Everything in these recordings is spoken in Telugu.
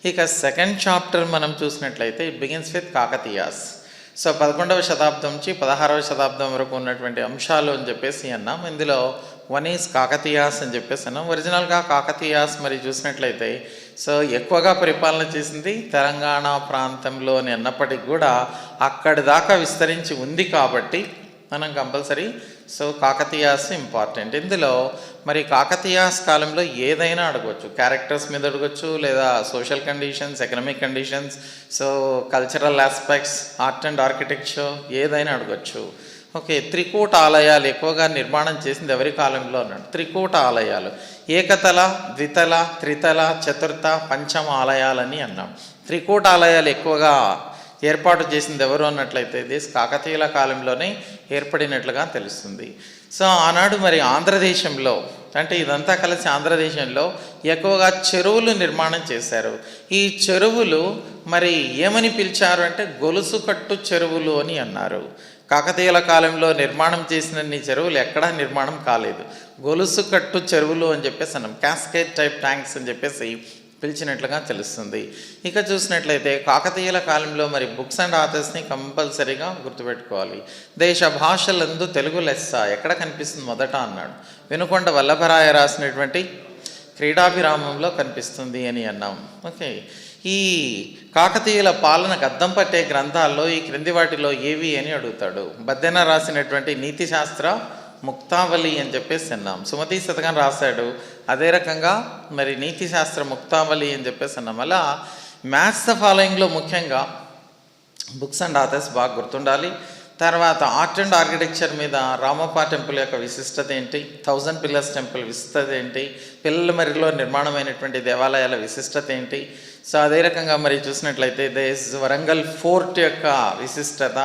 ఇక సెకండ్ చాప్టర్ మనం చూసినట్లయితే it begins with Kakatiyas. So 11వ శతాబ్దం నుంచి 16వ శతాబ్దం వరకు ఉన్నటువంటి అంశాలు అని చెప్పేసి అన్నాం. ఇందులో వన్ ఈజ్ కాకతీయాస్ అని చెప్పేసి అన్నాం. ఒరిజినల్గా కాకతీయాస్ మరి చూసినట్లయితే సో ఎక్కువగా పరిపాలన చేసింది తెలంగాణ ప్రాంతంలో అని అన్నప్పటికీ కూడా అక్కడి దాకా విస్తరించి ఉంది కాబట్టి మనం కంపల్సరీ సో కాకతీయాస్ ఇంపార్టెంట్. ఇందులో మరి కాకతీయాస్ కాలంలో ఏదైనా అడగవచ్చు, క్యారెక్టర్స్ మీద అడగవచ్చు, లేదా social conditions, economic conditions, so cultural aspects, art and architecture ఏదైనా అడగచ్చు. ఓకే, త్రికూట ఆలయాలు ఎక్కువగా నిర్మాణం చేసింది ఎవరి కాలంలో అన్నాడు? త్రికూట ఆలయాలు, ఏకతల, ద్వితల, త్రితల, చతుర్థ, పంచమ ఆలయాలని అన్నాం. త్రికూట ఆలయాలు ఎక్కువగా ఏర్పాటు చేసింది ఎవరు అన్నట్లయితే దేశ కాకతీయుల కాలంలోనే ఏర్పడినట్లుగా తెలుస్తుంది. సో ఆనాడు మరి ఆంధ్రదేశంలో అంటే ఇదంతా కలిసి ఆంధ్రదేశంలో ఎక్కువగా చెరువులు నిర్మాణం చేశారు. ఈ చెరువులు మరి ఏమని పిలిచారు అంటే గొలుసు కట్టు చెరువులు అని అన్నారు. కాకతీయుల కాలంలో నిర్మాణం చేసిన చెరువులు ఎక్కడా నిర్మాణం కాలేదు. గొలుసు కట్టు చెరువులు అని చెప్పేసి అన్నాం. క్యాస్కేడ్ టైప్ ట్యాంక్స్ అని చెప్పేసి పిలిచినట్లుగా తెలుస్తుంది. ఇక చూసినట్లయితే కాకతీయుల కాలంలో మరి బుక్స్ అండ్ ఆథర్స్ని కంపల్సరీగా గుర్తుపెట్టుకోవాలి. దేశ భాషలందు తెలుగు లెస్స ఎక్కడ కనిపిస్తుంది మొదట అన్నాడు? వినుకొండ వల్లభరాయ రాసినటువంటి క్రీడాభిరామంలో కనిపిస్తుంది అని అన్నాం. ఓకే, ఈ కాకతీయుల పాలన గద్దం పట్టే గ్రంథాల్లో ఈ క్రింది వాటిలో ఏవి అని అడుగుతాడు. బద్దెన రాసినటువంటి నీతిశాస్త్ర ముక్తావళి అని చెప్పేసి అన్నాం. సుమతి శతకం రాశాడు. అదే రకంగా మరి నీతిశాస్త్ర ముక్తావళి అని చెప్పేసి అన్నాం. అలా మ్యాథ్స్ ద ఫాలోయింగ్లో ముఖ్యంగా బుక్స్ అండ్ ఆథర్స్ బాగా గుర్తుండాలి. తర్వాత ఆర్ట్ అండ్ ఆర్కిటెక్చర్ మీద రామప్ప టెంపుల్ యొక్క విశిష్టత ఏంటి, 1000 పిల్లర్స్ టెంపుల్ విశిష్టత ఏంటి, పిల్లల మరిలో నిర్మాణమైనటువంటి దేవాలయాల విశిష్టత ఏంటి. సో అదే రకంగా మరి చూసినట్లయితే వరంగల్ ఫోర్ట్ యొక్క విశిష్టత,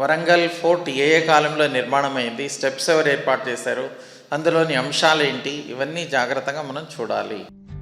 వరంగల్ ఫోర్ట్ ఏ కాలంలో నిర్మాణమైంది, స్టెప్స్ ఎవరు ఏర్పాటు చేశారు, అందులోని అంశాలు ఏంటి, ఇవన్నీ జాగ్రత్తగా మనం చూడాలి.